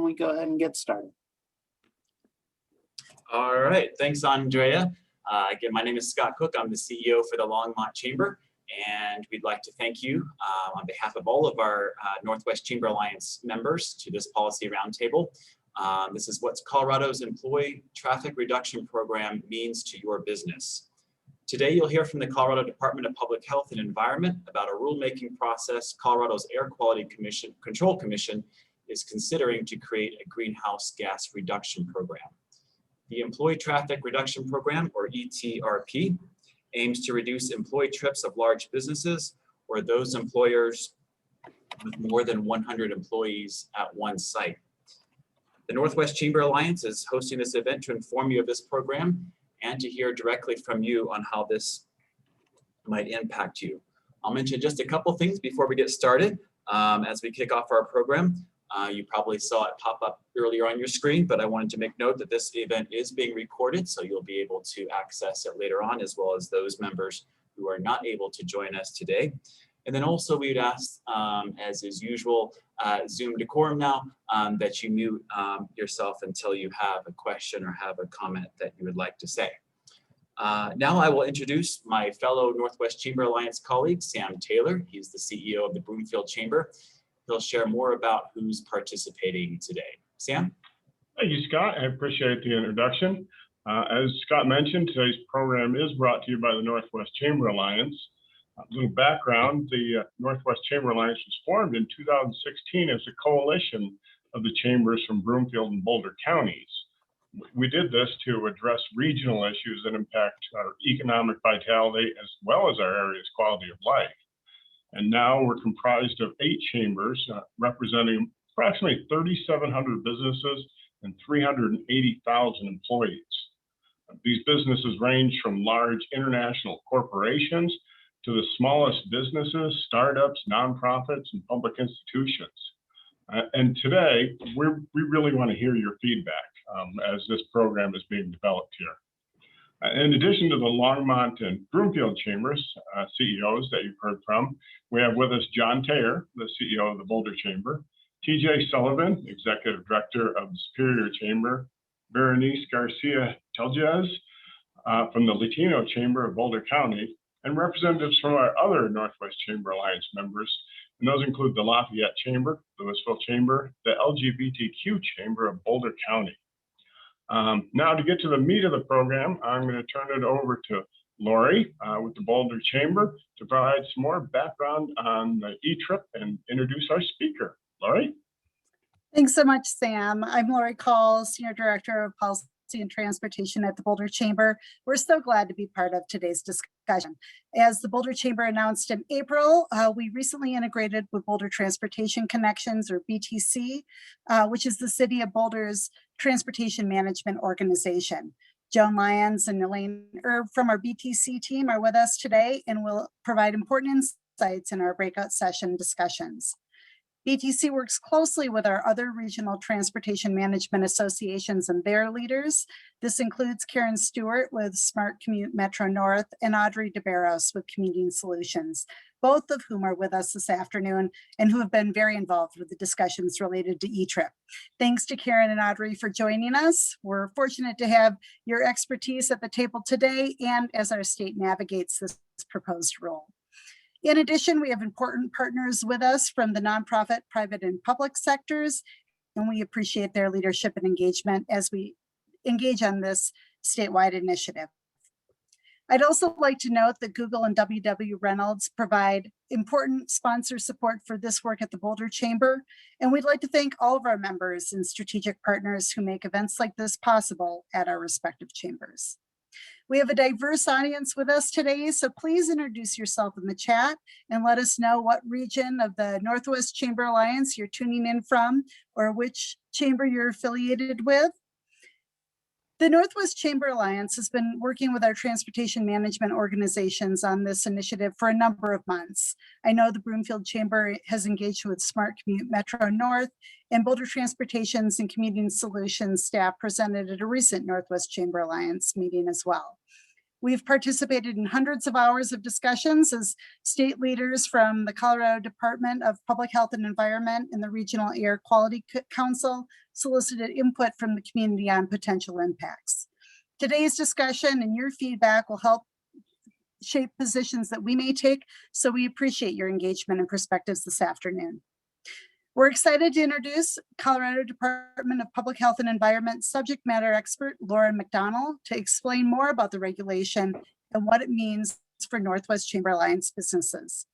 when we go ahead and get started. All right, thanks, Andrea. Again, my name is Scott Cook. I'm the CEO for the Longmont Chamber, and we'd like to thank you on behalf of all of our Northwest Chamber Alliance members to this policy roundtable. This is what Colorado's Employee Traffic Reduction Program means to your business. Today, you'll hear from the Colorado Department of Public Health and Environment about a rulemaking process Colorado's Air Quality Control Commission is considering to create a greenhouse gas reduction program. The Employee Traffic Reduction Program, or ETRP, aims to reduce employee trips of large businesses or those employers with more than 100 employees at one site. The Northwest Chamber Alliance is hosting this event to inform you of this program and to hear directly from you on how this might impact you. I'll mention just a couple things before we get started as we kick off our program. You probably saw it pop up earlier on your screen, but I wanted to make note that this event is being recorded, so you'll be able to access it later on, as well as those members who are not able to join us today. And then also we'd ask, as is usual, Zoom decorum now, that you mute yourself until you have a question or have a comment that you would like to say. Now I will introduce my fellow Northwest Chamber Alliance colleague, Sam Taylor. He's the CEO of the Broomfield Chamber. He'll share more about who's participating today. Sam? Thank you, Scott. I appreciate the introduction. As Scott mentioned, today's program is brought to you by the Northwest Chamber Alliance. A little background, the Northwest Chamber Alliance was formed in 2016 as a coalition of the chambers from Broomfield and Boulder counties. We did this to address regional issues that impact our economic vitality as well as our area's quality of life. And now we're comprised of 8 chambers representing approximately 3,700 businesses and 380,000 employees. These businesses range from large international corporations to the smallest businesses, startups, nonprofits, and public institutions. And today, we really want to hear your feedback as this program is being developed here. In addition to the Longmont and Broomfield Chambers CEOs that you've heard from, we have with us John Taylor, the CEO of the Boulder Chamber, TJ Sullivan, Executive Director of the Superior Chamber, Berenice Garcia Teljes from the Latino Chamber of Boulder County, and representatives from our other Northwest Chamber Alliance members. And those include the Lafayette Chamber, the Louisville Chamber, the LGBTQ Chamber of Boulder County. Now to get to the meat of the program, I'm going to turn it over to Lori with the Boulder Chamber to provide some more background on the Etrip and introduce our speaker. Lori? Thanks so much, Sam. I'm Lori Call, Senior Director of Policy and Transportation at the Boulder Chamber. We're so glad to be part of today's discussion. As the Boulder Chamber announced in April, we recently integrated with Boulder Transportation Connections, or BTC, which is the City of Boulder's transportation management organization. Joan Lyons and Elaine Erb from our BTC team are with us today and will provide important insights in our breakout session discussions. BTC works closely with our other regional transportation management associations and their leaders. This includes Karen Stewart with Smart Commute Metro North and Audrey DeBarros with Commuting Solutions, both of whom are with us this afternoon and who have been very involved with the discussions related to Etrip. Thanks to Karen and Audrey for joining us. We're fortunate to have your expertise at the table today and as our state navigates this proposed rule. In addition, we have important partners with us from the nonprofit, private, and public sectors, and we appreciate their leadership and engagement as we engage on this statewide initiative. I'd also like to note that Google and WW Reynolds provide important sponsor support for this work at the Boulder Chamber, and we'd like to thank all of our members and strategic partners who make events like this possible at our respective chambers. We have a diverse audience with us today, so please introduce yourself in the chat and let us know what region of the Northwest Chamber Alliance you're tuning in from or which chamber you're affiliated with. The Northwest Chamber Alliance has been working with our transportation management organizations on this initiative for a number of months. I know the Broomfield Chamber has engaged with Smart Commute Metro North, and Boulder Transportation's and Commuting Solutions staff presented at a recent Northwest Chamber Alliance meeting as well. We've participated in hundreds of hours of discussions as state leaders from the Colorado Department of Public Health and Environment and the Regional Air Quality Council solicited input from the community on potential impacts. Today's discussion and your feedback will help shape positions that we may take, so we appreciate your engagement and perspectives this afternoon. We're excited to introduce Colorado Department of Public Health and Environment subject matter expert Lauren Mcdonald to explain more about the regulation and what it means for Northwest Chamber Alliance businesses.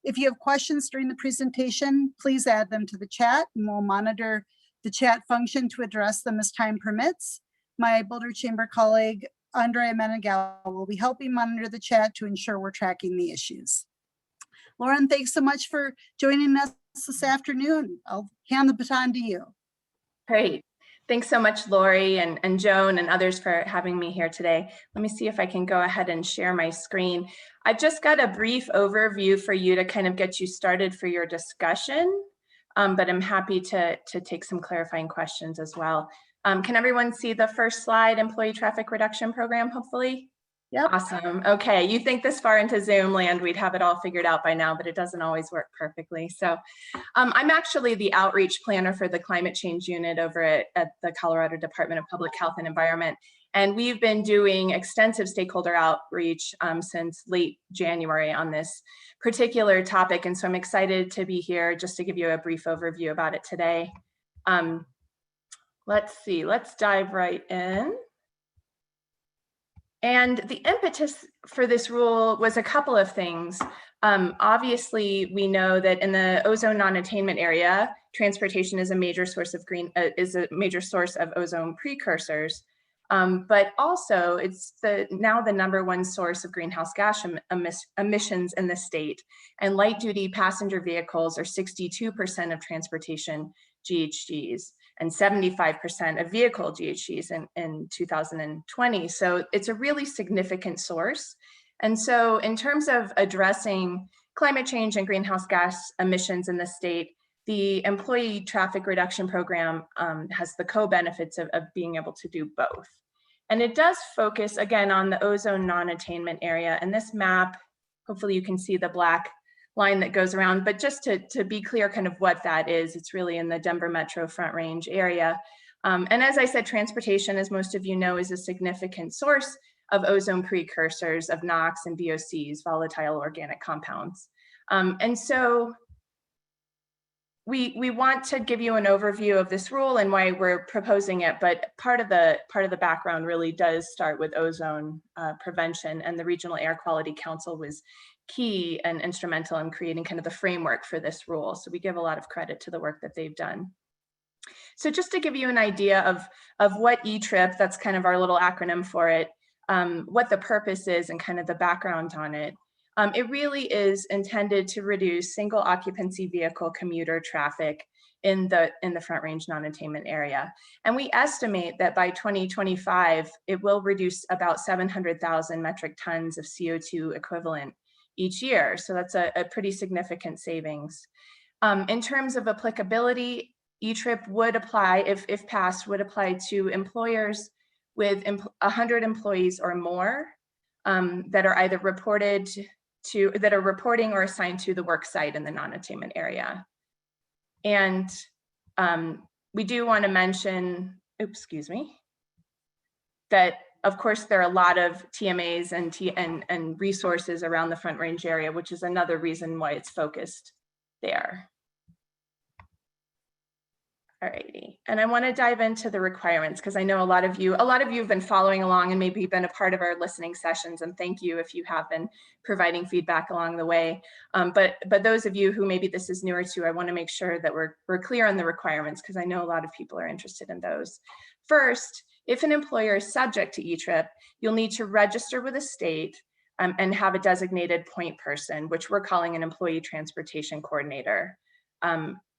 If you have questions during the presentation, please add them to the chat and we'll monitor the chat function to address them as time permits. My Boulder Chamber colleague, Andrea Menegal, will be helping monitor the chat to ensure we're tracking the issues. Lauren, thanks so much for joining us this afternoon. I'll hand the baton to you. Great. Thanks so much, Lori and Joan and others for having me here today. Let me see if I can go ahead and share my screen. I've just got a brief overview for you to kind of get you started for your discussion, but I'm happy to take some clarifying questions as well. Can everyone see the first slide, Employee Traffic Reduction Program, hopefully? Yep. Awesome. Okay, you think this far into Zoom land we'd have it all figured out by now, but it doesn't always work perfectly. So I'm actually the outreach planner for the climate change unit over at the Colorado Department of Public Health and Environment. And we've been doing extensive stakeholder outreach since late January on this particular topic. And so I'm excited to be here just to give you a brief overview about it today. Let's see, let's dive right in. And the impetus for this rule was a couple of things. Obviously, we know that in the ozone non-attainment area, transportation is a major source of ozone precursors. But also, it's now the #1 source of greenhouse gas emissions in the state. And light-duty passenger vehicles are 62% of transportation GHGs. And 75% of vehicle GHGs in 2020. So it's a really significant source. And so in terms of addressing climate change and greenhouse gas emissions in the state, the Employee Traffic Reduction Program has the co-benefits of being able to do both. And it does focus, again, on the ozone non-attainment area. And this map, hopefully you can see the black line that goes around, but just to be clear kind of what that is, it's really in the Denver Metro Front Range area. And as I said, transportation, as most of you know, is a significant source of ozone precursors of NOx and VOCs, volatile organic compounds. And so we want to give you an overview of this rule and why we're proposing it, but part of the background really does start with ozone prevention, and the Regional Air Quality Council was key and instrumental in creating kind of the framework for this rule. So we give a lot of credit to the work that they've done. So just to give you an idea of what Etrip, that's kind of our little acronym for it, what the purpose is and kind of the background on it. It really is intended to reduce single occupancy vehicle commuter traffic in the Front Range non-attainment area. And we estimate that by 2025, it will reduce about 700,000 metric tons of CO2 equivalent each year. So that's a pretty significant savings. In terms of applicability, Etrip would apply, if passed, would apply to employers with 100 employees or more that are either reporting or assigned to the work site in the non-attainment area. And we do want to mention, that of course there are a lot of TMAs and resources around the Front Range area, which is another reason why it's focused there. Alrighty, and I want to dive into the requirements because I know a lot of you have been following along and maybe been a part of our listening sessions, and thank you if you have been providing feedback along the way. But those of you who maybe this is newer to, I want to make sure that we're clear on the requirements because I know a lot of people are interested in those. First, if an employer is subject to Etrip, you'll need to register with a state and have a designated point person, which we're calling an employee transportation coordinator.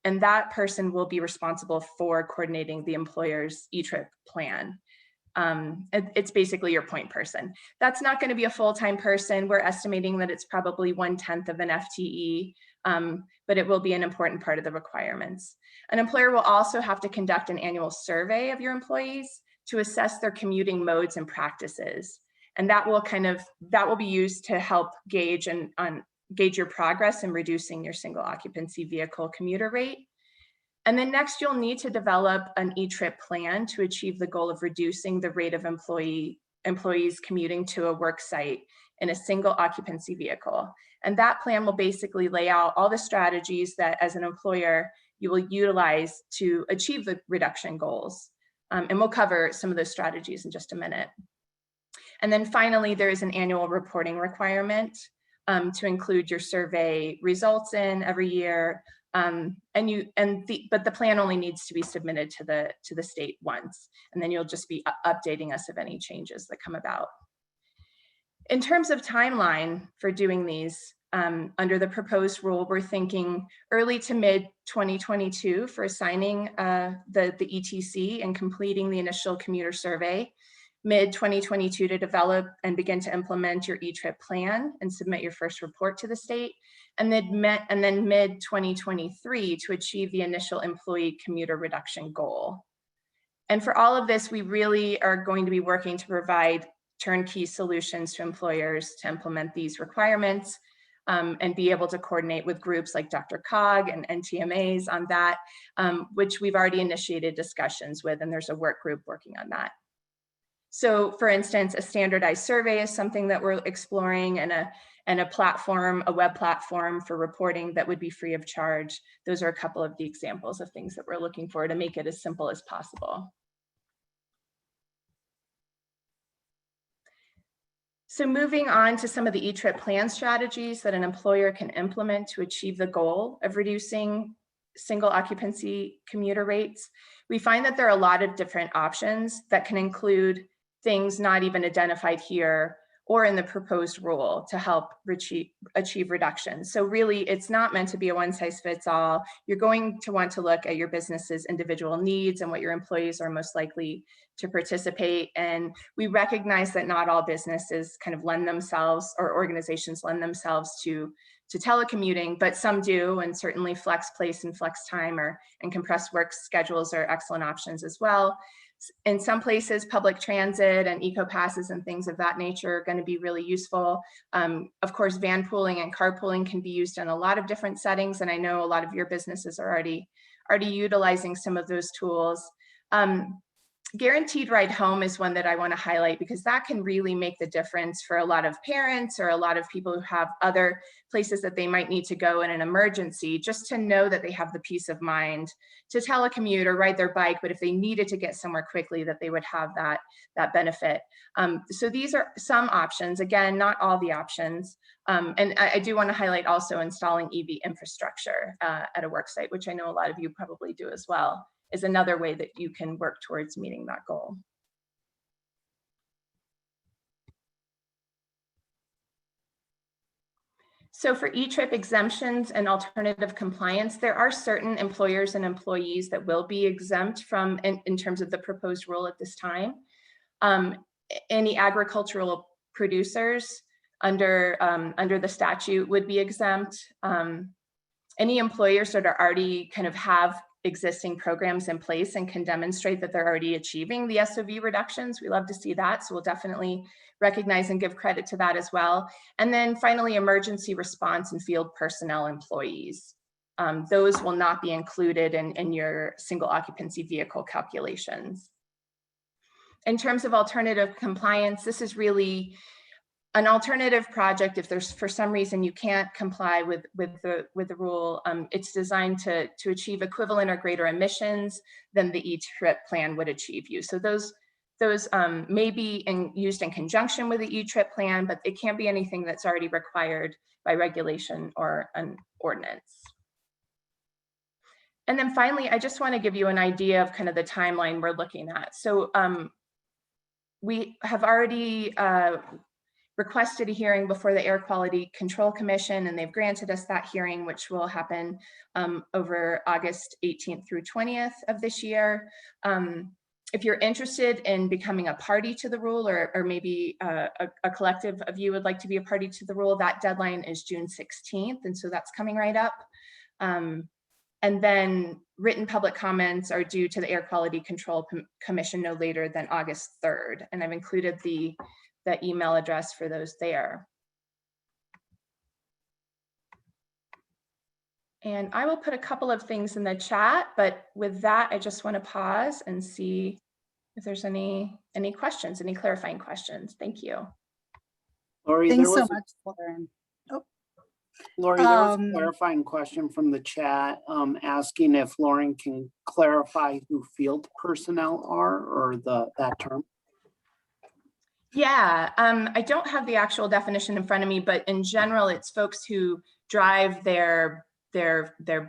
And that person will be responsible for coordinating the employer's Etrip plan. It's basically your point person. That's not going to be a full-time person. We're estimating that it's probably 1/10 of an FTE, but it will be an important part of the requirements. An employer will also have to conduct an annual survey of your employees to assess their commuting modes and practices. And that will be used to help gauge your progress in reducing your single occupancy vehicle commuter rate. And then next, you'll need to develop an Etrip plan to achieve the goal of reducing the rate of employees commuting to a work site in a single occupancy vehicle. And that plan will basically lay out all the strategies that as an employer, you will utilize to achieve the reduction goals. And we'll cover some of those strategies in just a minute. And then finally, there is an annual reporting requirement to include your survey results in every year. But the plan only needs to be submitted to the state once, and then you'll just be updating us of any changes that come about. In terms of timeline for doing these, under the proposed rule, we're thinking early to mid 2022 for assigning the ETC and completing the initial commuter survey, mid 2022 to develop and begin to implement your Etrip plan and submit your first report to the state, and then mid 2023 to achieve the initial employee commuter reduction goal. And for all of this, we really are going to be working to provide turnkey solutions to employers to implement these requirements and be able to coordinate with groups like DRCOG and NTMAs on that, which we've already initiated discussions with, and there's a work group working on that. So for instance, a standardized survey is something that we're exploring, and a platform, a web platform for reporting that would be free of charge. Those are a couple of the examples of things that we're looking for to make it as simple as possible. So moving on to some of the Etrip plan strategies that an employer can implement to achieve the goal of reducing single occupancy commuter rates, we find that there are a lot of different options that can include things not even identified here or in the proposed rule to help achieve reductions. So really, it's not meant to be a one-size-fits-all. You're going to want to look at your business's individual needs and what your employees are most likely to participate. And we recognize that not all businesses kind of lend themselves, or organizations lend themselves to telecommuting, but some do, and certainly flex place and flex time and compressed work schedules are excellent options as well. In some places, public transit and eco passes and things of that nature are going to be really useful. Of course, van pooling and carpooling can be used in a lot of different settings, and I know a lot of your businesses are already utilizing some of those tools. Guaranteed ride home is one that I want to highlight because that can really make the difference for a lot of parents or a lot of people who have other places that they might need to go in an emergency, just to know that they have the peace of mind to telecommute or ride their bike, but if they needed to get somewhere quickly, that they would have that benefit. So these are some options, again, not all the options. And I do want to highlight also installing EV infrastructure at a work site, which I know a lot of you probably do as well, is another way that you can work towards meeting that goal. So for Etrip exemptions and alternative compliance, there are certain employers and employees that will be exempt from, in terms of the proposed rule at this time. Any agricultural producers under the statute would be exempt. Any employers that are already kind of have existing programs in place and can demonstrate that they're already achieving the SOV reductions, we love to see that. So we'll definitely recognize and give credit to that as well. And then finally, emergency response and field personnel employees. Those will not be included in your single occupancy vehicle calculations. In terms of alternative compliance, this is really an alternative project. If there's for some reason you can't comply with the rule, it's designed to achieve equivalent or greater emissions than the Etrip plan would achieve you. So those may be used in conjunction with the Etrip plan, but it can't be anything that's already required by regulation or an ordinance. And then finally, I just want to give you an idea of kind of the timeline we're looking at. So we have already requested a hearing before the Air Quality Control Commission, and they've granted us that hearing, which will happen over August 18th through 20th of this year. If you're interested in becoming a party to the rule, or maybe a collective of you would like to be a party to the rule, that deadline is June 16th, and so that's coming right up. And then written public comments are due to the Air Quality Control Commission no later than August 3rd. And I've included the the email address for those there. And I will put a couple of things in the chat, but with that, I just want to pause and see if there's any questions, any clarifying questions. Thank you. Lori, Thanks there so was much, Lauren. Oh, Lori, there was a clarifying question from the chat asking if Lauren can clarify who field personnel are, or that term. Yeah, I don't have the actual definition in front of me, but in general, it's folks who drive their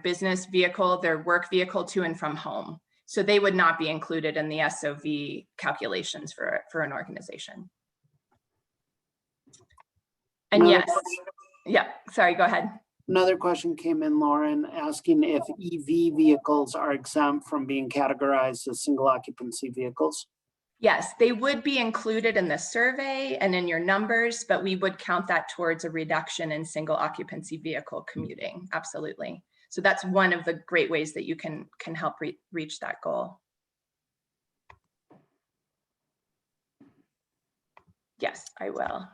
business vehicle, their work vehicle to and from home. So they would not be included in the SOV calculations for an organization. And yes, yeah, sorry, go ahead. Another question came in, Lauren, asking if EV vehicles are exempt from being categorized as single occupancy vehicles. Yes, they would be included in the survey and in your numbers, but we would count that towards a reduction in single occupancy vehicle commuting. Absolutely. So that's one of the great ways that you can help reach that goal. Yes, I will.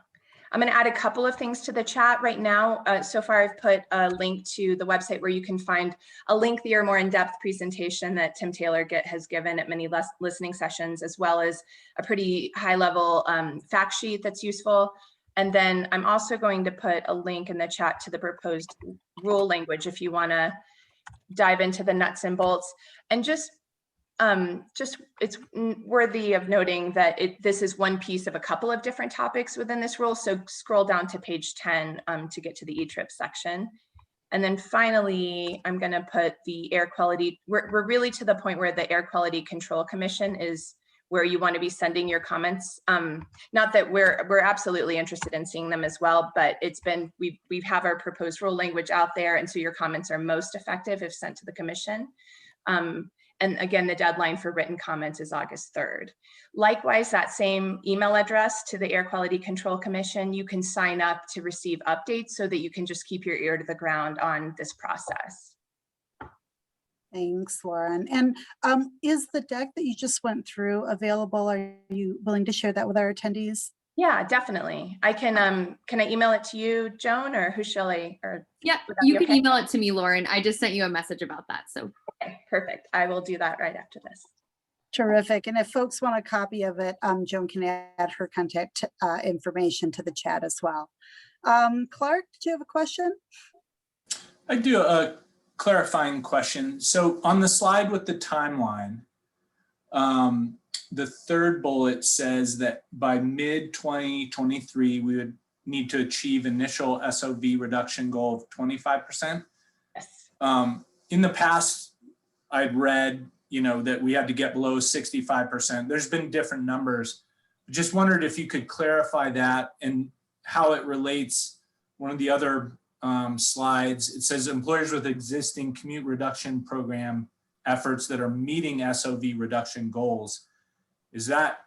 I'm going to add a couple of things to the chat right now. So far, I've put a link to the website where you can find a lengthier, more in-depth presentation that Tim Taylor has given at many listening sessions, as well as a pretty high-level fact sheet that's useful. And then I'm also going to put a link in the chat to the proposed rule language if you want to dive into the nuts and bolts. And just it's worthy of noting that this is one piece of a couple of different topics within this rule. So scroll down to page 10 to get to the Etrip section. And then finally, I'm going to put the air quality. We're really to the point where the Air Quality Control Commission is where you want to be sending your comments. Not that we're absolutely interested in seeing them as well, but it's been, we have our proposed rule language out there. And so your comments are most effective if sent to the commission. And again, the deadline for written comments is August 3rd. Likewise, that same email address to the Air Quality Control Commission, you can sign up to receive updates so that you can just keep your ear to the ground on this process. thanks, Lauren. And is the deck that you just went through available? Are you willing to share that with our attendees? Yeah, definitely. I can I email it to you, Joan, or who shall I? Or yeah, you can email it to me, Lauren. I just sent you a message about that. So okay, perfect. I will do that right after this. Terrific. And if folks want a copy of it, Joan can add her contact information to the chat as well. Clark, did you have a question? I do, a clarifying question. So on the slide with the timeline, the third bullet says that by mid-2023, we would need to achieve initial SOV reduction goal of 25%. Yes. In the past, I'd read, that we had to get below 65%. There's been different numbers. Just wondered if you could clarify that and how it relates. One of the other slides, it says employers with existing commute reduction program efforts that are meeting SOV reduction goals. Is that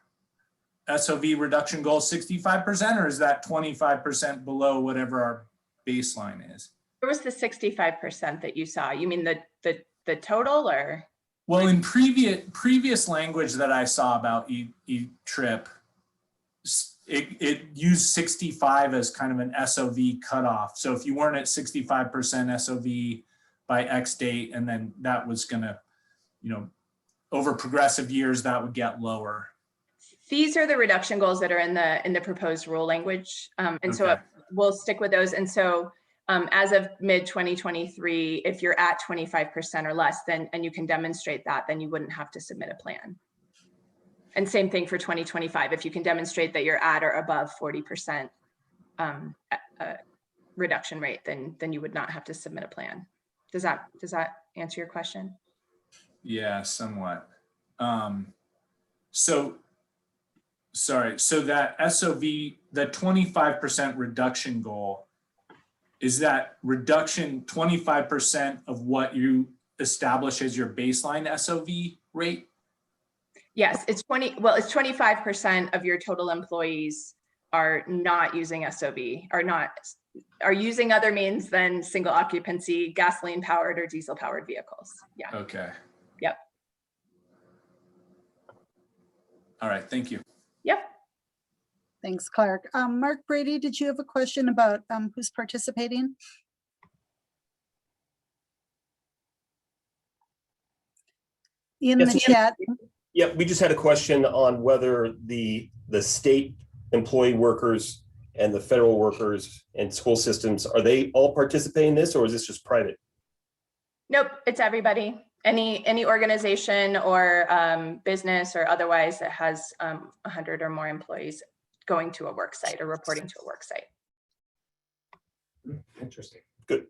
SOV reduction goal 65%, or is that 25% below whatever our baseline is? There was the 65% that you saw. You mean the total, or? Well, in previous language that I saw about Etrip, it used 65 as kind of an SOV cutoff. So if you weren't at 65% SOV by X date, and then that was gonna, over progressive years, that would get lower. These are the reduction goals that are in the proposed rule language. And okay. So we'll stick with those. And so as of mid-2023, if you're at 25% or less, then, and you can demonstrate that, then you wouldn't have to submit a plan. And same thing for 2025. If you can demonstrate that you're at or above 40% reduction rate, then you would not have to submit a plan. Does that answer your question? Yeah, somewhat. So that SOV, the 25% reduction goal, is that reduction 25% of what you establish as your baseline SOV rate? Yes, it's 25% of your total employees are not using SOV, are using other means than single occupancy, gasoline powered or diesel powered vehicles. Yeah. Okay. Yep. All right, thank you. Yep. Thanks, Clark. Mark Brady, did you have a question about who's participating? In Yes, the chat. Yeah, we just had a question on whether the state employee workers and the federal workers and school systems, are they all participating in this, or is this just private? Nope, it's everybody. Any organization or business or otherwise that has 100 or more employees going to a work site or reporting to a work site. Interesting. Good.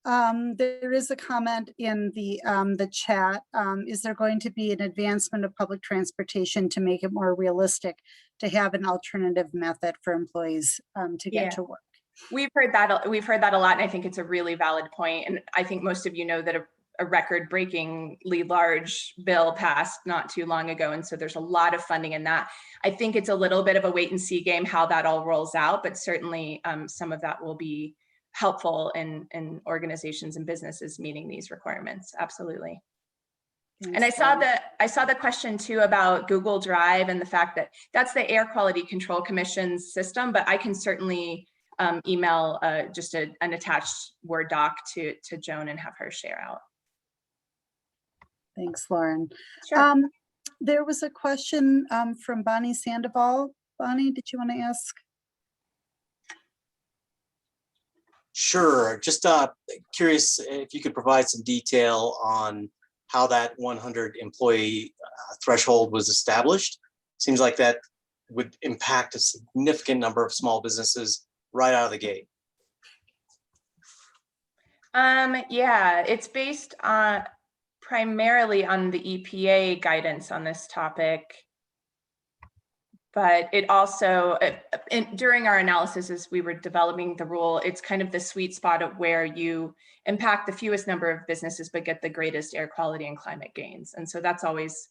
There is a comment in the chat. Is there going to be an advancement of public transportation to make it more realistic to have an alternative method for employees to get to work? We've heard that a lot, and I think it's a really valid point. And I think most of you know that a record-breakingly large bill passed not too long ago, and so there's a lot of funding in that. I think it's a little bit of a wait-and-see game how that all rolls out, but certainly some of that will be helpful in organizations and businesses meeting these requirements. Absolutely. Thanks, and I saw the question too about Google Drive and the fact that that's the Air Quality Control Commission's system, but I can certainly email just an attached Word doc to Joan and have her share out. Thanks, Lauren. Sure. There was a question from Bonnie Sandoval. Bonnie, did you want to ask? Sure. Just curious if you could provide some detail on how that 100 employee threshold was established. Seems like that would impact a significant number of small businesses right out of the gate. Yeah, it's based on primarily on the EPA guidance on this topic. But it also, during our analysis as we were developing the rule, it's kind of the sweet spot of where you impact the fewest number of businesses, but get the greatest air quality and climate gains. And so that's always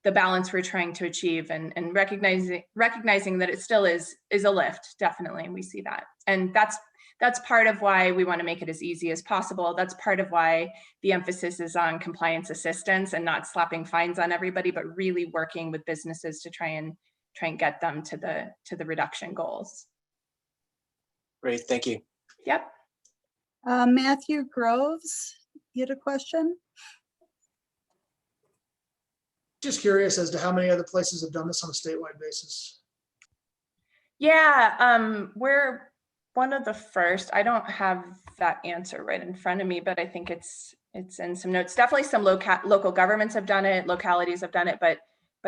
the balance we're trying to achieve, and recognizing that it still is a lift, definitely, and we see that. And that's part of why we want to make it as easy as possible. That's part of why the emphasis is on compliance assistance and not slapping fines on everybody, but really working with businesses to try and get them to the reduction goals. Great, thank you. Yep. Matthew Groves, you had a question? Just curious as to how many other places have done this on a statewide basis. Yeah, we're one of the first. I don't have that answer right in front of me, but I think it's in some notes. Definitely some local governments have done it, localities have done it, but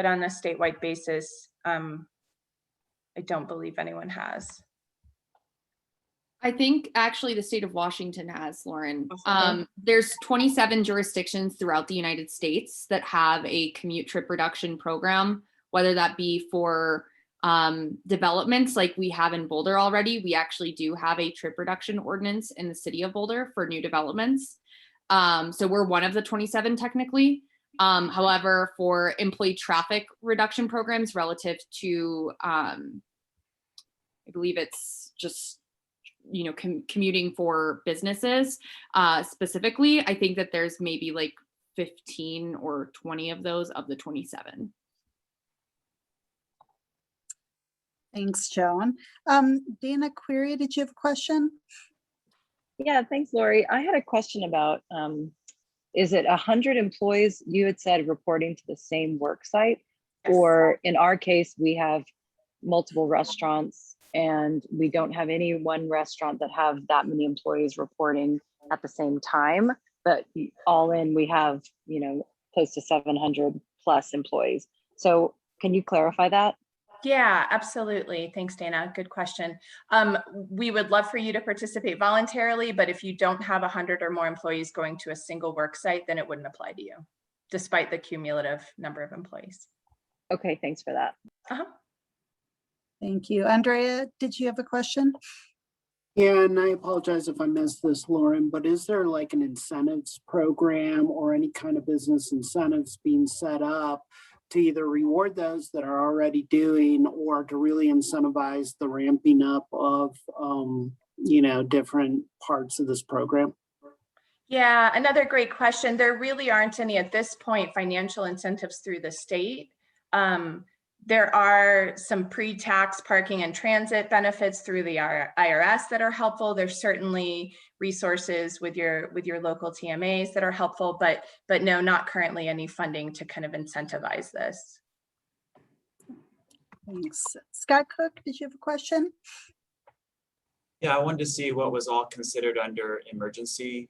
on a statewide basis, I don't believe anyone has. I think actually the state of Washington has, Lauren. There's 27 jurisdictions throughout the United States that have a commute trip reduction program, whether that be for developments like we have in Boulder already. We actually do have a trip reduction ordinance in the city of Boulder for new developments. So we're one of the 27 technically. However, for employee traffic reduction programs relative to, I believe it's just, commuting for businesses specifically, I think that there's maybe like 15 or 20 of those of the 27. Thanks, Joan. Dana Query, did you have a question? Yeah, thanks, Lori. I had a question about, is it 100 employees, you had said, reporting to the same work site? Yes. Or in our case, we have multiple restaurants and we don't have any one restaurant that have that many employees reporting at the same time, but all in we have, close to 700 plus employees. So can you clarify that? Yeah, absolutely. Thanks, Dana. Good question. We would love for you to participate voluntarily, but if you don't have 100 or more employees going to a single work site, then it wouldn't apply to you, despite the cumulative number of employees. Okay, thanks for that. Thank you. Andrea, did you have a question? Yeah, and I apologize if I missed this, Lauren, but is there like an incentives program or any kind of business incentives being set up to either reward those that are already doing or to really incentivize the ramping up of, different parts of this program? Yeah, another great question. There really aren't any at this point financial incentives through the state. There are some pre-tax parking and transit benefits through the IRS that are helpful. There's certainly resources with your local TMAs that are helpful, but no, not currently any funding to kind of incentivize this. Thanks. Scott Cook, did you have a question? Yeah, I wanted to see what was all considered under emergency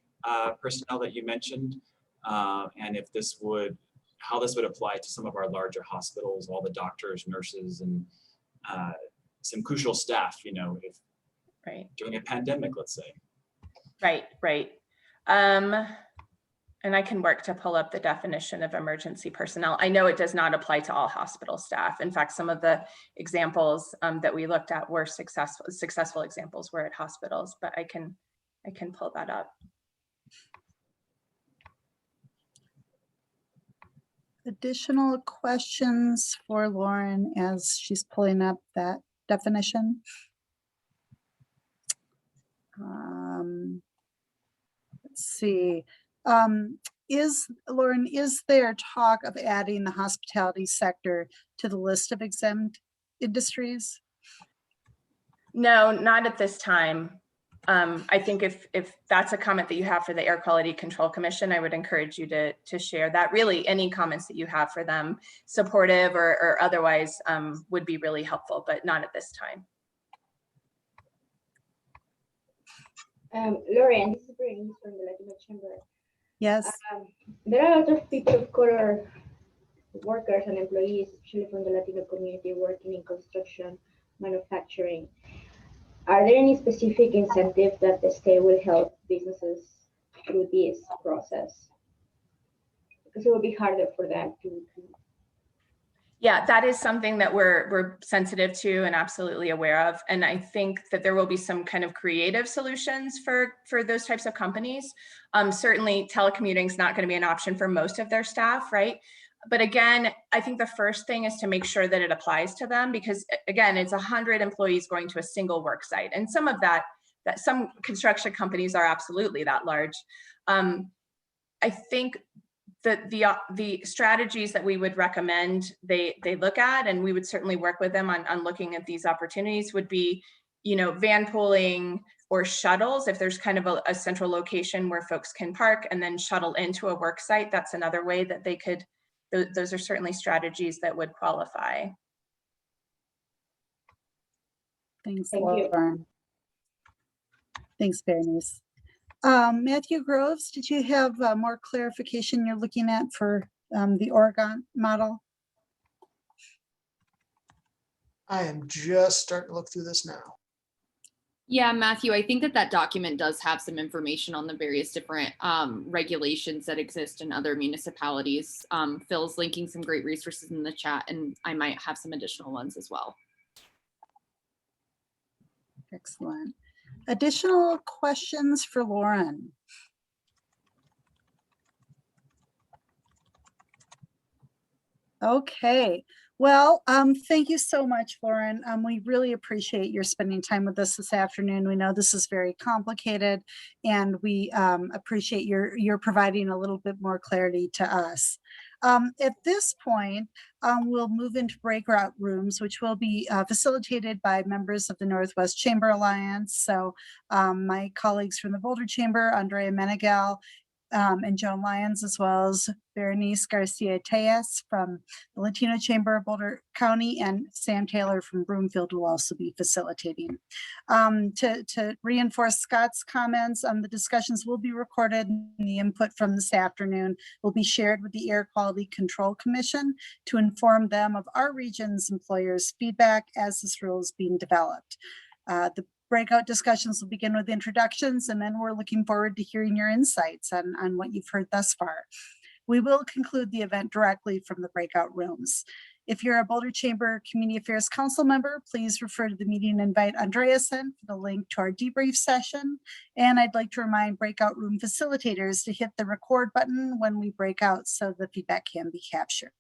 personnel that you mentioned, and if this would, how this would apply to some of our larger hospitals, all the doctors, nurses, and some crucial staff, you know, if during a pandemic, let's say. Right. And I can work to pull up the definition of emergency personnel. I know it does not apply to all hospital staff. In fact, some of the examples that we looked at were successful examples were at hospitals, but I can pull that up. Additional questions for Lauren as she's pulling up that definition? Let's see. Lauren, is there talk of adding the hospitality sector to the list of exempt industries? No, not at this time. I think if that's a comment that you have for the Air Quality Control Commission, I would encourage you to share that. Really, any comments that you have for them, supportive or otherwise, would be really helpful, but not at this time. Lauren, this is Bernice from the Latino Chamber. Yes. There are a lot of people of color workers and employees, especially from the Latino community, working in construction, manufacturing. Are there any specific incentives that the state will help businesses through this process? Because it will be harder for them to. Yeah, that is something that we're sensitive to and absolutely aware of. And I think that there will be some kind of creative solutions for those types of companies. Certainly telecommuting is not going to be an option for most of their staff, right? But again, I think the first thing is to make sure that it applies to them, because again, it's 100 employees going to a single work site. And some of that some construction companies are absolutely that large. I think that the strategies that we would recommend they look at, and we would certainly work with them on looking at these opportunities, would be, you know, van pooling or shuttles. If there's kind of a central location where folks can park and then shuttle into a work site, that's another way that they could, those are certainly strategies that would qualify. Thanks, Thank Lauren. Thanks, Bernice. Matthew Groves, did you have more clarification you're looking at for the Oregon model? I am just starting to look through this now. Yeah, Matthew, I think that document does have some information on the various different regulations that exist in other municipalities. Phil's linking some great resources in the chat, and I might have some additional ones as well. Excellent. Additional questions for Lauren? Okay. Well, thank you so much, Lauren. We really appreciate your spending time with us this afternoon. We know this is very complicated, and we appreciate your providing a little bit more clarity to us. At this point, we'll move into breakout rooms, which will be facilitated by members of the Northwest Chamber Alliance. So my colleagues from the Boulder Chamber, Andrea Menegal, and Joan Lyons, as well as Berenice Garcia-Tejas from the Latino Chamber of Boulder County, and Sam Taylor from Broomfield will also be facilitating. To reinforce Scott's comments, the discussions will be recorded, and the input from this afternoon will be shared with the Air Quality Control Commission to inform them of our region's employers' feedback as this rule is being developed. The breakout discussions will begin with introductions, and then we're looking forward to hearing your insights on what you've heard thus far. We will conclude the event directly from the breakout rooms. If you're a Boulder Chamber Community Affairs Council member, please refer to the meeting invite Andrea sent for the link to our debrief session. And I'd like to remind breakout room facilitators to hit the record button when we break out so the feedback can be captured.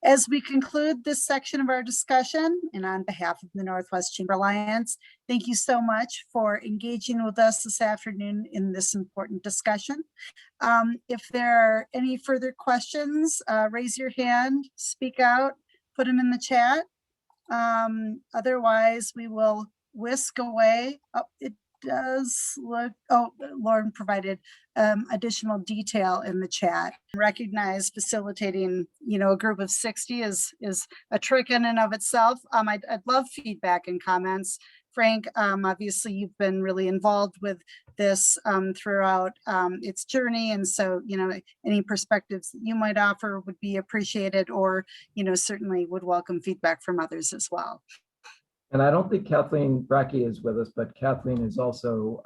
As we conclude this section of our discussion, and on behalf of the Northwest Chamber Alliance, thank you so much for engaging with us this afternoon in this important discussion. If there are any further questions, raise your hand, speak out, put them in the chat. Otherwise, we will whisk away. Oh, it does look, oh, Lauren provided additional detail in the chat. Recognize facilitating, you know, a group of 60 is a trick in and of itself. I'd love feedback and comments. Frank, obviously you've been really involved with this throughout its journey. And so, you know, any perspectives that you might offer would be appreciated, or, you know, certainly would welcome feedback from others as well. And I don't think Kathleen Brackey is with us, but Kathleen is also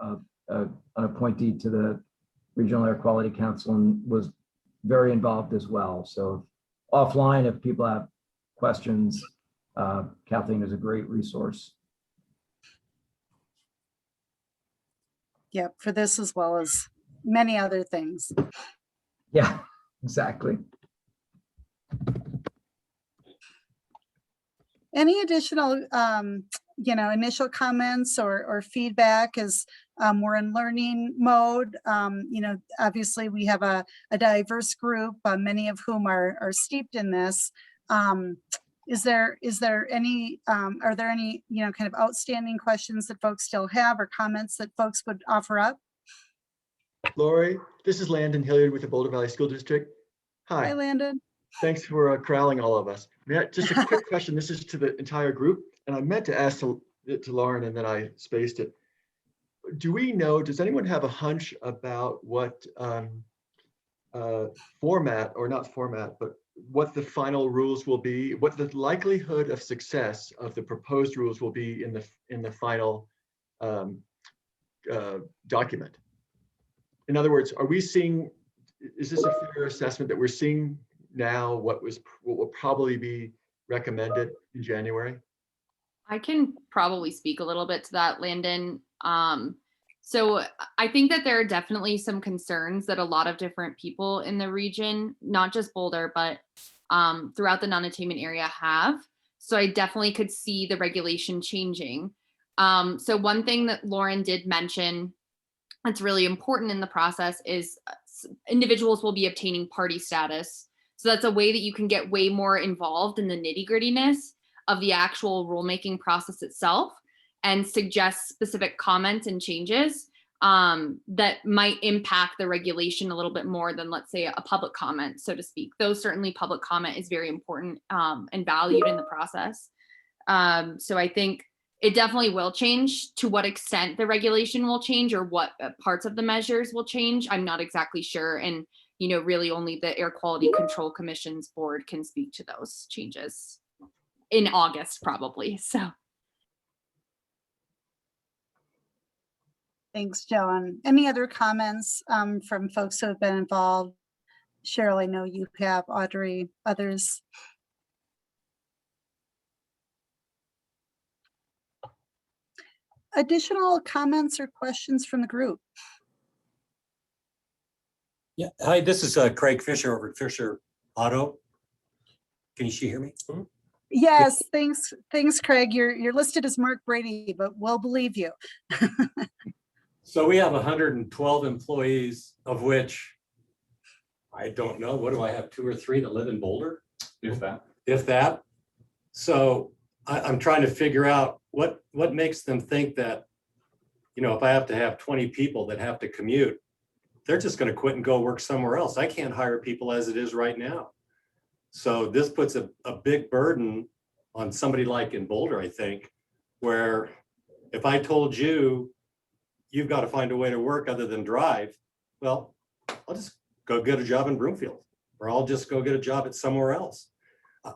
an appointee to the Regional Air Quality Council and was very involved as well. So offline, if people have questions, Kathleen is a great resource. Yep, for this as well as many other things. Yeah, exactly. Any additional, you know, initial comments or feedback as we're in learning mode? You know, obviously we have a diverse group, many of whom are steeped in this. Is there any, are there any, you know, kind of outstanding questions that folks still have, or comments that folks would offer up? Lori, this is Landon Hilliard with the Boulder Valley School District. Hi, Landon. Thanks for corralling all of us. Just a quick question. This is to the entire group, and I meant to ask it to Lauren, and then I spaced it. Do we know, does anyone have a hunch about what format, or not format, but what the final rules will be, what the likelihood of success of the proposed rules will be in the final document? In other words, are we seeing, is this a fair assessment that we're seeing now what will probably be recommended in January? I can probably speak a little bit to that, Landon. So I think that there are definitely some concerns that a lot of different people in the region, not just Boulder, but throughout the non-attainment area have. So I definitely could see the regulation changing. So one thing that Lauren did mention that's really important in the process is individuals will be obtaining party status. So that's a way that you can get way more involved in the nitty-grittiness of the actual rulemaking process itself and suggest specific comments and changes that might impact the regulation a little bit more than, let's say, a public comment, so to speak. Though certainly public comment is very important and valued in the process. So I think it definitely will change. To what extent the regulation will change or what parts of the measures will change, I'm not exactly sure. And, you know, really only the Air Quality Control Commission's board can speak to those changes in August, probably. So. Thanks, Joan. Any other comments from folks who have been involved? Cheryl, I know you have, Audrey, others. Additional comments or questions from the group? Yeah, hi, this is Craig Fisher over at Fisher Auto. Can you hear me? Yes, thanks, Craig. You're listed as Mark Brady, but we'll believe you. So we have 112 employees, of which I don't know, what do I have, 2 or 3 that live in Boulder? If that. If that. So I'm trying to figure out what makes them think that, you know, if I have to have 20 people that have to commute, they're just going to quit and go work somewhere else. I can't hire people as it is right now. So this puts a big burden on somebody like in Boulder, I think, where if I told you, you've got to find a way to work other than drive, well, I'll just go get a job in Broomfield, or I'll just go get a job at somewhere else.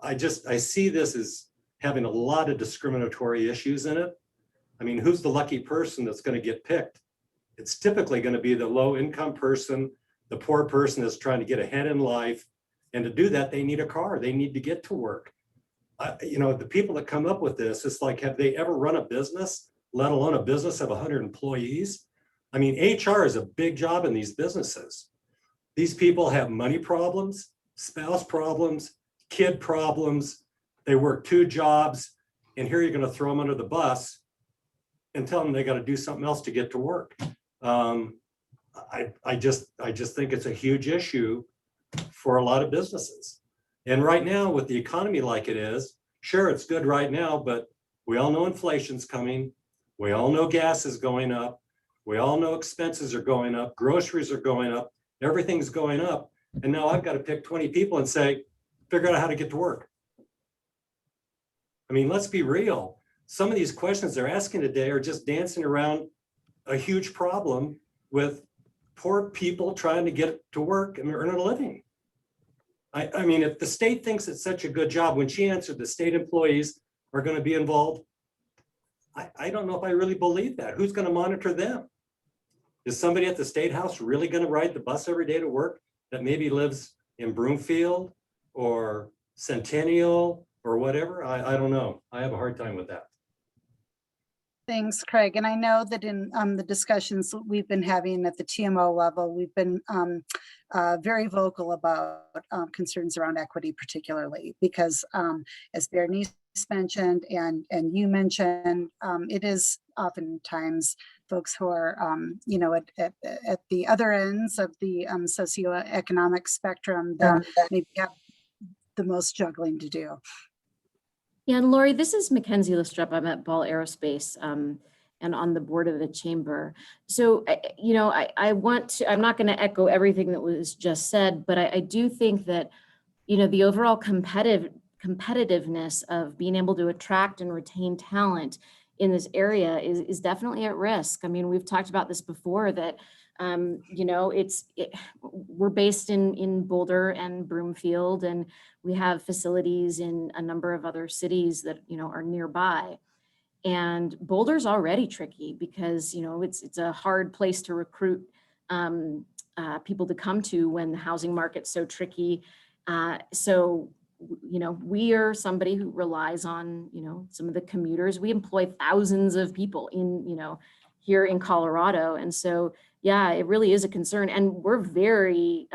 I see this as having a lot of discriminatory issues in it. I mean, who's the lucky person that's going to get picked? It's typically going to be the low income person, the poor person that's trying to get ahead in life. And to do that, they need a car. They need to get to work. You know, the people that come up with this, it's like, have they ever run a business, let alone a business of 100 employees? I mean, HR is a big job in these businesses. These people have money problems, spouse problems, kid problems. They work 2 jobs, and here you're going to throw them under the bus and tell them they got to do something else to get to work. I just think it's a huge issue for a lot of businesses. And right now, with the economy like it is, sure, it's good right now, but we all know inflation's coming. We all know gas is going up. We all know expenses are going up. Groceries are going up. Everything's going up. And now I've got to pick 20 people and say, figure out how to get to work. I mean, let's be real. Some of these questions they're asking today are just dancing around a huge problem with poor people trying to get to work and earn a living. I mean, if the state thinks it's such a good job, when she answered the state employees are going to be involved, I don't know if I really believe that. Who's going to monitor them? Is somebody at the State House really going to ride the bus every day to work that maybe lives in Broomfield or Centennial or whatever? I don't know. I have a hard time with that. Thanks, Craig. And I know that in the discussions that we've been having at the TMO level, we've been very vocal about concerns around equity, particularly because as Bernice mentioned and you mentioned, it is oftentimes folks who are, you know, at the other ends of the socioeconomic spectrum that maybe have the most juggling to do. Yeah, and Lori, this is Mackenzie Lestrup. I'm at Ball Aerospace and on the board of the chamber. So, you know, I'm not going to echo everything that was just said, but I do think that, you know, the overall competitiveness of being able to attract and retain talent in this area is definitely at risk. I mean, we've talked about this before that, you know, we're based in Boulder and Broomfield, and we have facilities in a number of other cities that, you know, are nearby. And Boulder's already tricky because, you know, it's a hard place to recruit people to come to when the housing market's so tricky. So, you know, we are somebody who relies on, you know, some of the commuters. We employ thousands of people in, you know, here in Colorado. And so, yeah, it really is a concern. And we're very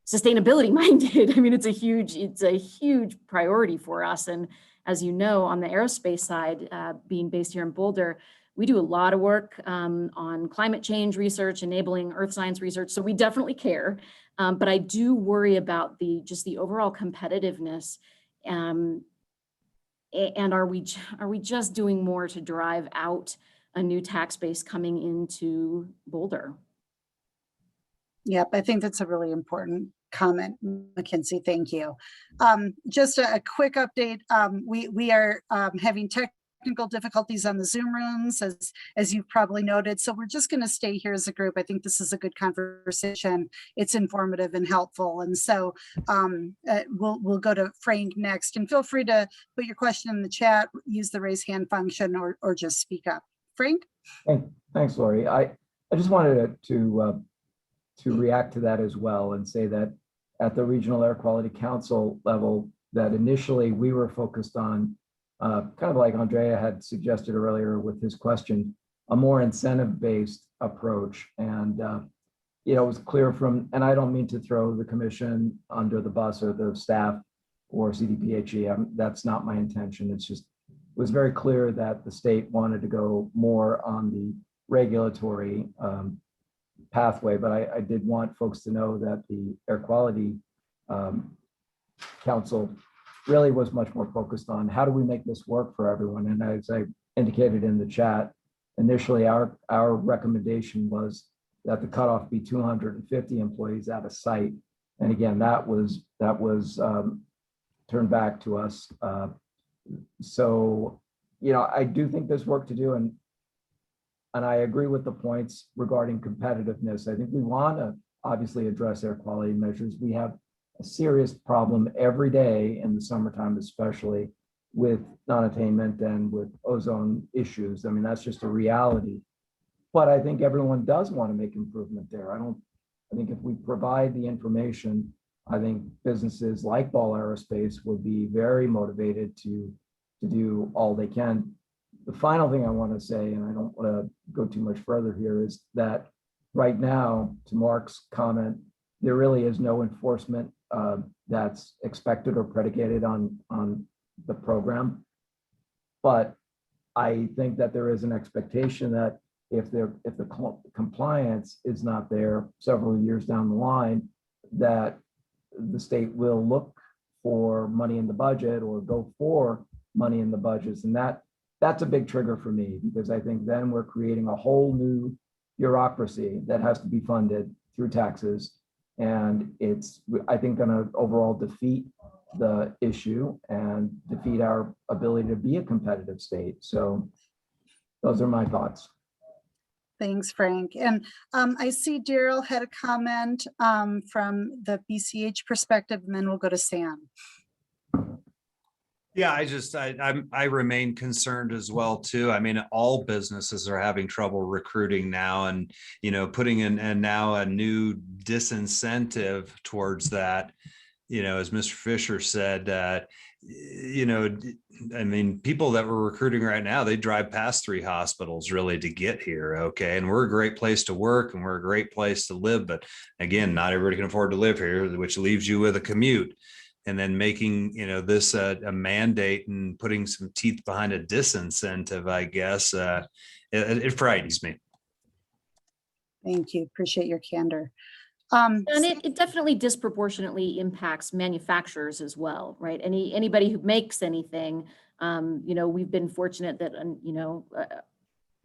sustainability minded. I mean, it's a huge priority for us. And as you know, on the aerospace side, being based here in Boulder, we do a lot of work on climate change research, enabling earth science research. So we definitely care. But I do worry about just the overall competitiveness. And are we just doing more to drive out a new tax base coming into Boulder? Yep, I think that's a really important comment, Mackenzie. Thank you. Just a quick update. We are having technical difficulties on the Zoom rooms, as you've probably noted. So we're just going to stay here as a group. I think this is a good conversation. It's informative and helpful. And so we'll go to Frank next. And feel free to put your question in the chat, use the raise hand function, or just speak up. Frank? Thanks, Lori. I just wanted to react to that as well and say that at the Regional Air Quality Council level, that initially we were focused on, kind of like Andrea had suggested earlier with his question, a more incentive-based approach. And, you know, it was clear from, and I don't mean to throw the commission under the bus or the staff or CDPHE, that's not my intention. It's just, it was very clear that the state wanted to go more on the regulatory pathway, but I did want folks to know that the Air Quality Council really was much more focused on how do we make this work for everyone. And as I indicated in the chat, initially our recommendation was that the cutoff be 250 employees at a site. And again, that was turned back to us. So, you know, I do think there's work to do, and I agree with the points regarding competitiveness. I think we want to obviously address air quality measures. We have a serious problem every day in the summertime, especially with non-attainment and with ozone issues. I mean, that's just a reality. But I think everyone does want to make improvement there. I think if we provide the information, I think businesses like Ball Aerospace would be very motivated to do all they can. The final thing I want to say, and I don't want to go too much further here, is that right now, to Mark's comment, there really is no enforcement that's expected or predicated on the program. But I think that there is an expectation that if the compliance is not there several years down the line, that the state will look for money in the budget or go for money in the budgets. And that's a big trigger for me, because I think then we're creating a whole new bureaucracy that has to be funded through taxes. And it's, I think, going to overall defeat the issue and defeat our ability to be a competitive state. So those are my thoughts. Thanks, Frank. And I see Daryl had a comment from the BCH perspective, and then we'll go to Sam. Yeah, I remain concerned as well too. I mean, all businesses are having trouble recruiting now, and putting in and now a new disincentive towards that. As Mr. Fisher said, I mean, people that we're recruiting right now, they drive past 3 hospitals really to get here. Okay. And we're a great place to work and we're a great place to live. But again, not everybody can afford to live here, which leaves you with a commute. And then making, this a mandate and putting some teeth behind a disincentive, I guess, it frightens me. Thank you. Appreciate your candor. And it definitely disproportionately impacts manufacturers as well, right? Anybody who makes anything, we've been fortunate that,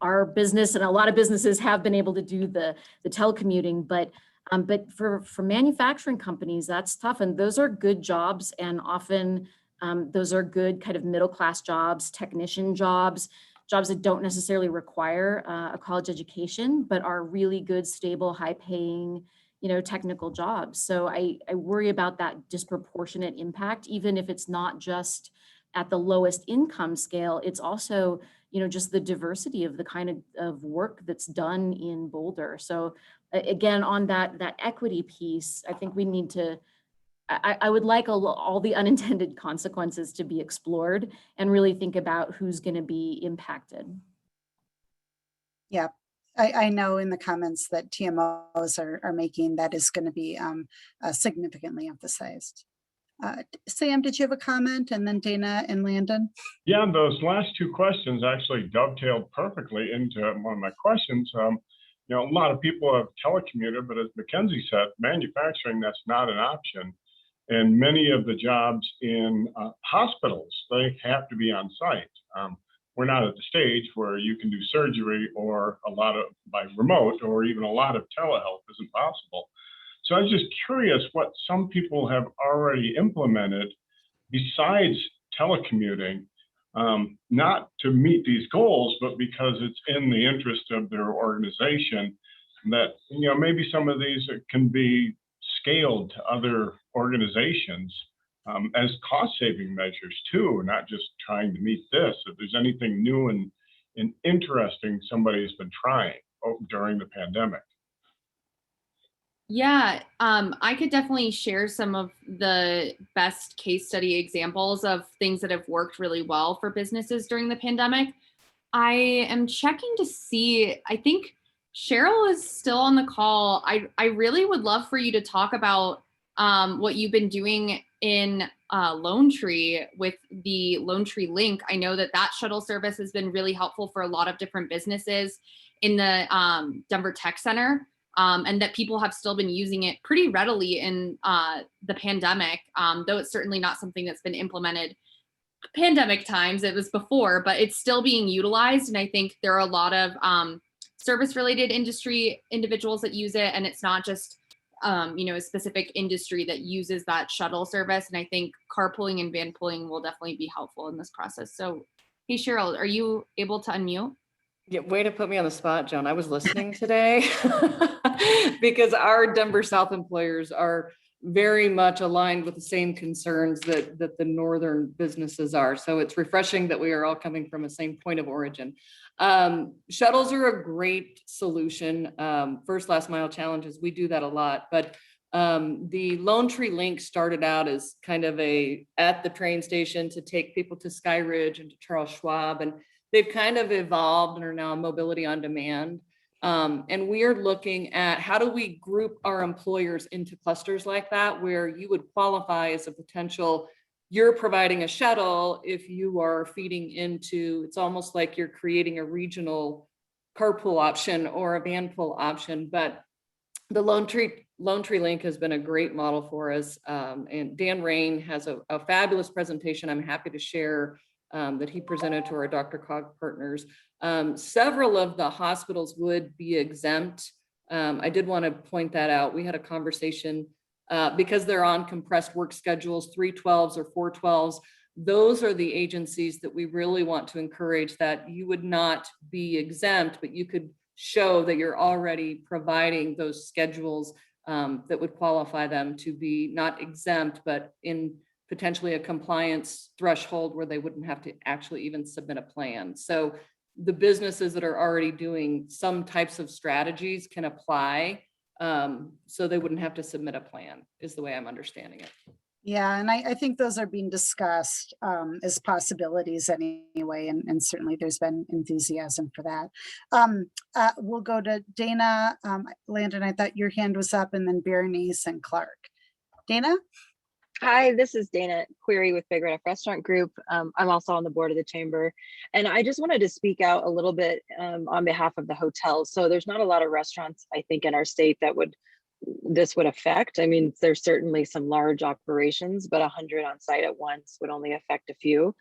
our business and a lot of businesses have been able to do the telecommuting, but for manufacturing companies, that's tough. And those are good jobs. And often those are good kind of middle-class jobs, technician jobs that don't necessarily require a college education, but are really good, stable, high-paying, technical jobs. So I worry about that disproportionate impact, even if it's not just at the lowest income scale, it's also, just the diversity of the kind of work that's done in Boulder. So again, on that equity piece, I think we need to, I would like all the unintended consequences to be explored and really think about who's going to be impacted. Yeah. I know in the comments that TMOs are making, that is going to be significantly emphasized. Sam, did you have a comment? And then Dana and Landon? Yeah, those last 2 questions actually dovetailed perfectly into one of my questions. A lot of people have telecommuted, but as Mackenzie said, manufacturing, that's not an option. And many of the jobs in hospitals, they have to be on site. We're not at the stage where you can do surgery or a lot of by remote, or even a lot of telehealth isn't possible. So I was just curious what some people have already implemented besides telecommuting, not to meet these goals, but because it's in the interest of their organization, that, maybe some of these can be scaled to other organizations as cost-saving measures too, not just trying to meet this. If there's anything new and interesting somebody's been trying during the pandemic. Yeah, I could definitely share some of the best case study examples of things that have worked really well for businesses during the pandemic. I am checking to see, I think Cheryl is still on the call. I really would love for you to talk about what you've been doing in Lone Tree with the Lone Tree Link. I know that shuttle service has been really helpful for a lot of different businesses in the Denver Tech Center, and that people have still been using it pretty readily in the pandemic, though it's certainly not something that's been implemented pandemic times. It was before, but it's still being utilized. And I think there are a lot of service-related industry individuals that use it, and it's not just a specific industry that uses that shuttle service. And I think carpooling and van pooling will definitely be helpful in this process. So, hey, Cheryl, are you able to unmute? Yeah, way to put me on the spot, Joan. I was listening today because our Denver South employers are very much aligned with the same concerns that the northern businesses are. So it's refreshing that we are all coming from the same point of origin. Shuttles are a great solution. First last mile challenges, we do that a lot, but the Lone Tree Link started out as kind of at the train station to take people to Sky Ridge and to Charles Schwab, and they've kind of evolved and are now mobility on demand. And we are looking at how do we group our employers into clusters like that, where you would qualify as a potential, you're providing a shuttle if you are feeding into, it's almost like you're creating a regional carpool option or a van pool option. But the Lone Tree Lone Tree Link has been a great model for us. And Dan Rain has a fabulous presentation I'm happy to share that he presented to our DRCOG partners. Several of the hospitals would be exempt. I did want to point that out. We had a conversation because they're on compressed work schedules, 312s or 412s. Those are the agencies that we really want to encourage, that you would not be exempt, but you could show that you're already providing those schedules that would qualify them to be not exempt, but in potentially a compliance threshold where they wouldn't have to actually even submit a plan. So the businesses that are already doing some types of strategies can apply, so they wouldn't have to submit a plan, is the way I'm understanding it. Yeah, and I think those are being discussed as possibilities anyway, and certainly there's been enthusiasm for that. We'll go to Dana. Landon, I thought your hand was up, and then Berenice and Clark. Dana? Hi, this is Dana Query with Big Red F Restaurant Group. I'm also on the board of the chamber, and I just wanted to speak out a little bit on behalf of the hotels. So there's not a lot of restaurants, I think, in our state that this would affect. I mean, there's certainly some large operations, but 100 on site at once would only affect a few.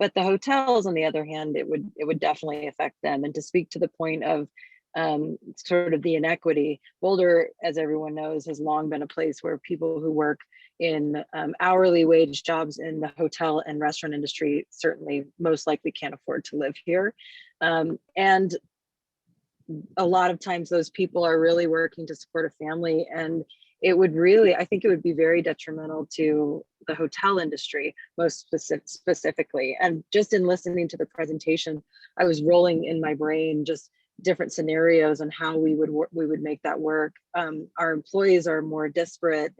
But the hotels, on the other hand, it would definitely affect them. And to speak to the point of sort of the inequity, Boulder, as everyone knows, has long been a place where people who work in hourly wage jobs in the hotel and restaurant industry certainly most likely can't afford to live here. And a lot of times those people are really working to support a family, and it would really, I think it would be very detrimental to the hotel industry, most specifically. And just in listening to the presentation, I was rolling in my brain just different scenarios on how we would make that work. Our employees are more disparate.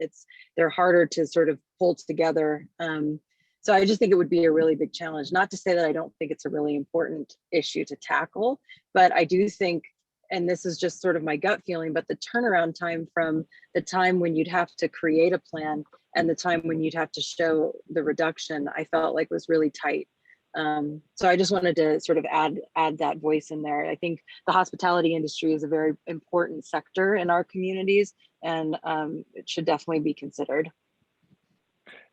They're harder to sort of pull together. So I just think it would be a really big challenge. Not to say that I don't think it's a really important issue to tackle, but I do think, and this is just sort of my gut feeling, but the turnaround time from the time when you'd have to create a plan and the time when you'd have to show the reduction, I felt like was really tight. So I just wanted to sort of add that voice in there. I think the hospitality industry is a very important sector in our communities, and it should definitely be considered.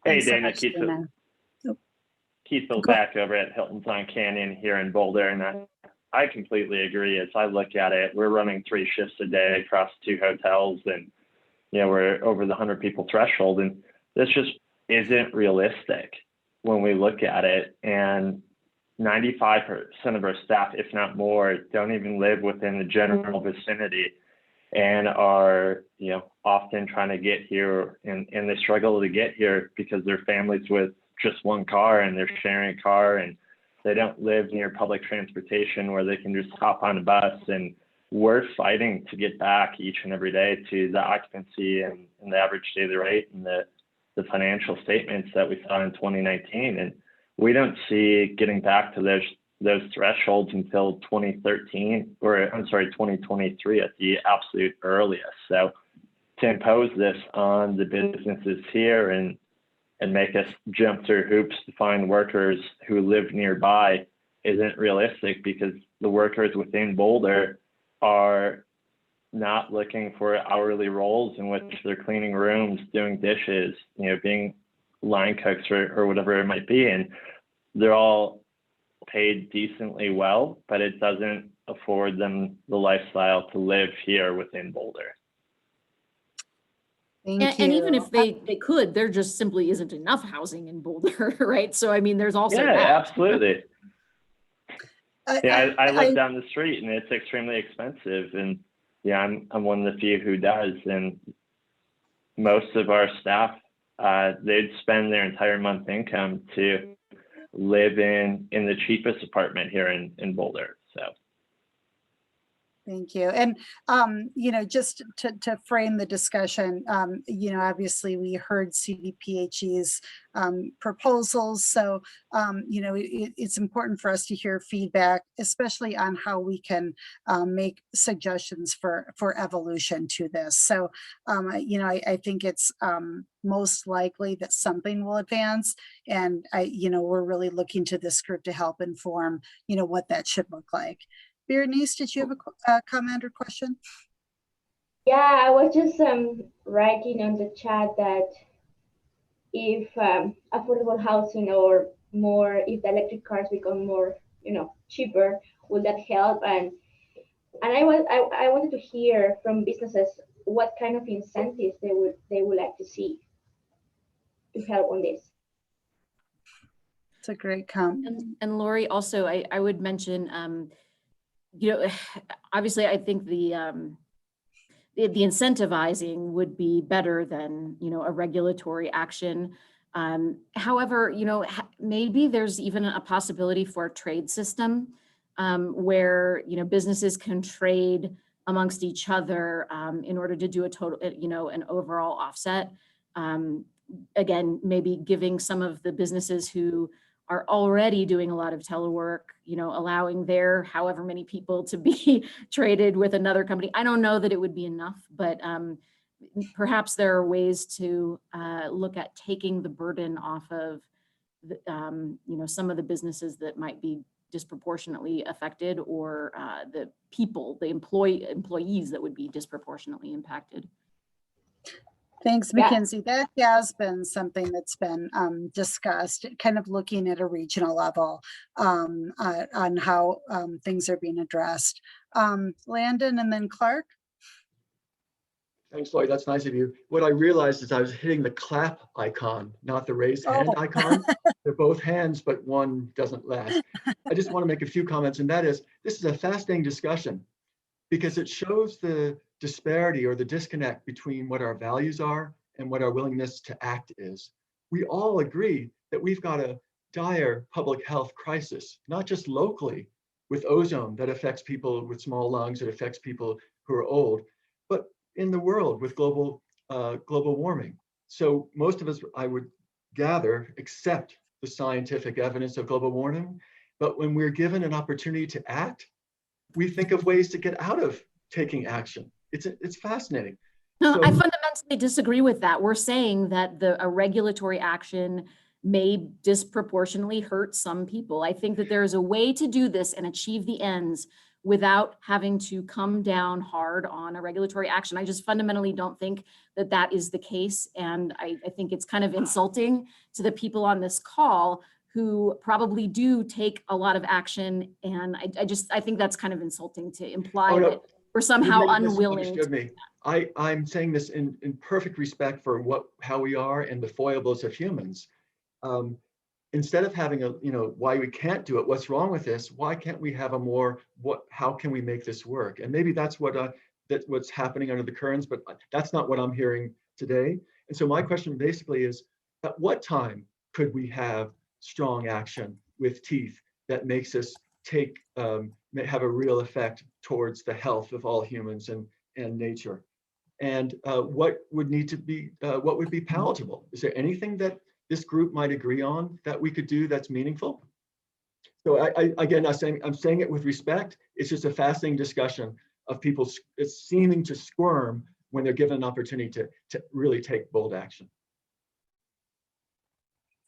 Hey, Dana, Keith back over at Hilton's on Canyon here in Boulder, and I completely agree. As I look at it, we're running 3 shifts a day across 2 hotels, and we're over the 100 people threshold, and this just isn't realistic when we look at it. And 95% of our staff, if not more, don't even live within the general vicinity, and are often trying to get here, and they struggle to get here because their families with just one car, and they're sharing a car, and they don't live near public transportation where they can just hop on a bus. And we're fighting to get back each and every day to the occupancy and the average daily rate and the financial statements that we saw in 2019. And we don't see getting back to those thresholds until 2023 at the absolute earliest. So to impose this on the businesses here and make us jump through hoops to find workers who live nearby isn't realistic, because the workers within Boulder are not looking for hourly roles in which they're cleaning rooms, doing dishes, being line cooks or whatever it might be. And they're all paid decently well, but it doesn't afford them the lifestyle to live here within Boulder. And even if they could, there just simply isn't enough housing in Boulder, right? So I mean, there's also that. Absolutely. I live down the street, and it's extremely expensive. And I'm one of the few who does. And most of our staff, they'd spend their entire month income to live in the cheapest apartment here in Boulder. So. Thank you. And, just to frame the discussion, obviously we heard CDPHE's proposals. So, it's important for us to hear feedback, especially on how we can make suggestions for evolution to this. So, I think it's most likely that something will advance. And we're really looking to this group to help inform, what that should look like. Berenice, did you have a comment or question? Yeah, I was just writing on the chat that if affordable housing or more, if the electric cars become more, cheaper, will that help? And I wanted to hear from businesses what kind of incentives they would like to see to help on this. It's a great comment. And Lori, also, I would mention, obviously, I think the incentivizing would be better than, a regulatory action. However, maybe there's even a possibility for a trade system where, businesses can trade amongst each other in order to do a total, an overall offset. Again, maybe giving some of the businesses who are already doing a lot of telework, allowing their however many people to be traded with another company. I don't know that it would be enough, but perhaps there are ways to look at taking the burden off of, some of the businesses that might be disproportionately affected, or the employees that would be disproportionately impacted. Thanks, Mackenzie. That has been something that's been discussed, kind of looking at a regional level on how things are being addressed. Landon and then Clark. Thanks, Lloyd. That's nice of you. What I realized is I was hitting the clap icon, not the raise hand icon. They're both hands, but one doesn't last. I just want to make a few comments, and that is, this is a fascinating discussion because it shows the disparity or the disconnect between what our values are and what our willingness to act is. We all agree that we've got a dire public health crisis, not just locally with ozone that affects people with small lungs, that affects people who are old, but in the world with global warming. So most of us, I would gather, accept the scientific evidence of global warming, but when we're given an opportunity to act, we think of ways to get out of taking action. It's fascinating. No, I fundamentally disagree with that. We're saying that a regulatory action may disproportionately hurt some people. I think that there is a way to do this and achieve the ends without having to come down hard on a regulatory action. I just fundamentally don't think that that is the case. And I think it's kind of insulting to the people on this call who probably do take a lot of action. And I think that's kind of insulting to imply that we're somehow unwilling. I'm saying this in perfect respect for how we are and the foibles of humans. Instead of having why we can't do it, what's wrong with this? Why can't we have how can we make this work? And maybe that's what's happening under the currents, but that's not what I'm hearing today. And so my question basically is, at what time could we have strong action with teeth that makes us have a real effect towards the health of all humans and nature? And what would be palatable? Is there anything that this group might agree on that we could do that's meaningful? So I'm saying it with respect. It's just a fascinating discussion of people seeming to squirm when they're given an opportunity to really take bold action.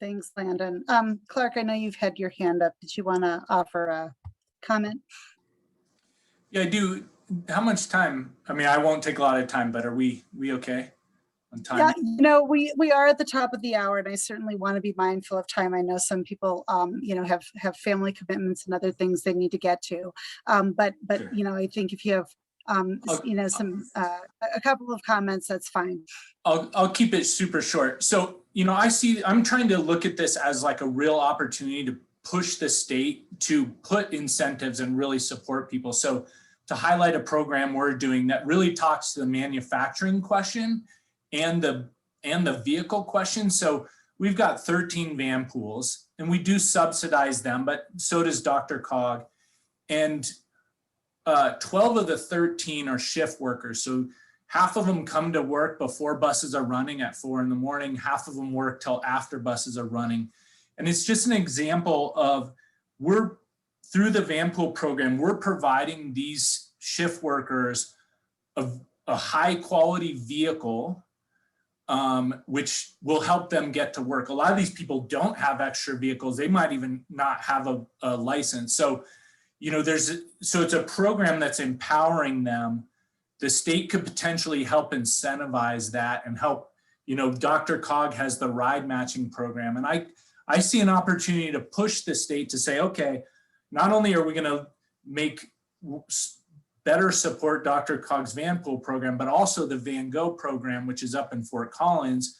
Thanks, Landon. Clark, I know you've had your hand up. Did you want to offer a comment? Yeah, I do. How much time? I mean, I won't take a lot of time, but are we okay on time? Yeah, we are at the top of the hour, and I certainly want to be mindful of time. I know some people, have family commitments and other things they need to get to. But sure. I think if you have, a couple of comments, that's fine. I'll keep it super short. So, I'm trying to look at this as like a real opportunity to push the state to put incentives and really support people. So to highlight a program we're doing that really talks to the manufacturing question and the vehicle question. So we've got 13 van pools and we do subsidize them, but so does DRCOG. And 12 of the 13 are shift workers. So half of them come to work before buses are running at 4 a.m. Half of them work till after buses are running. And it's just an example of through the van pool program, we're providing these shift workers a high quality vehicle, which will help them get to work. A lot of these people don't have extra vehicles. They might even not have a license. So, so it's a program that's empowering them the state could potentially help incentivize that and help, you know, Dr. Cog has the ride matching program. And I see an opportunity to push the state to say, okay, not only are we going to make better support Dr. Cog's Van Pool program, but also the Van Go program, which is up in Fort Collins,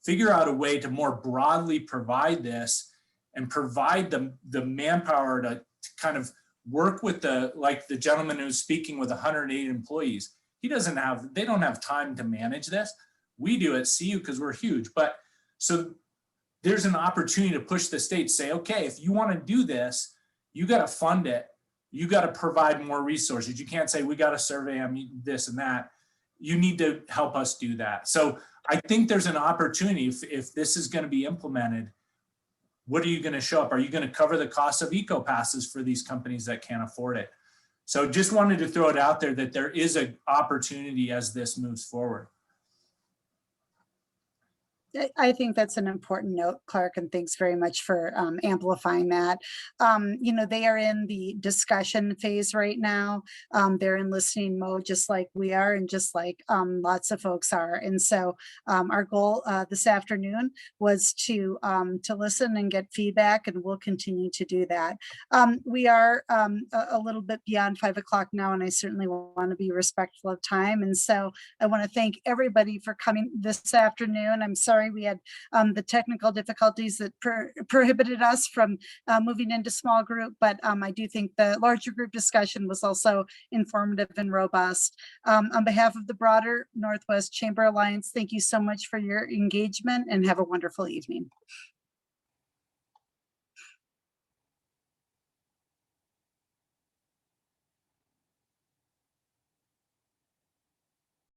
figure out a way to more broadly provide this and provide the manpower to kind of work with like the gentleman who's speaking with 108 employees. They don't have time to manage this. We do at CU because we're huge. But so there's an opportunity to push the state, say, okay, if you want to do this, you got to fund it. You got to provide more resources. You can't say, we got to survey this and that. You need to help us do that. So I think there's an opportunity if this is going to be implemented. What are you going to show up? Are you going to cover the cost of eco passes for these companies that can't afford it? So just wanted to throw it out there that there is an opportunity as this moves forward. I think that's an important note, Clark, and thanks very much for amplifying that. You know, they are in the discussion phase right now. They're in listening mode, just like we are, and just like lots of folks are. And so our goal this afternoon was to listen and get feedback, and we'll continue to do that. We are a little bit beyond 5 o'clock now, and I certainly want to be respectful of time. And so I want to thank everybody for coming this afternoon. I'm sorry we had the technical difficulties that prohibited us from moving into small group, but I do think the larger group discussion was also informative and robust. On behalf of the broader Northwest Chamber Alliance, thank you so much for your engagement and have a wonderful evening.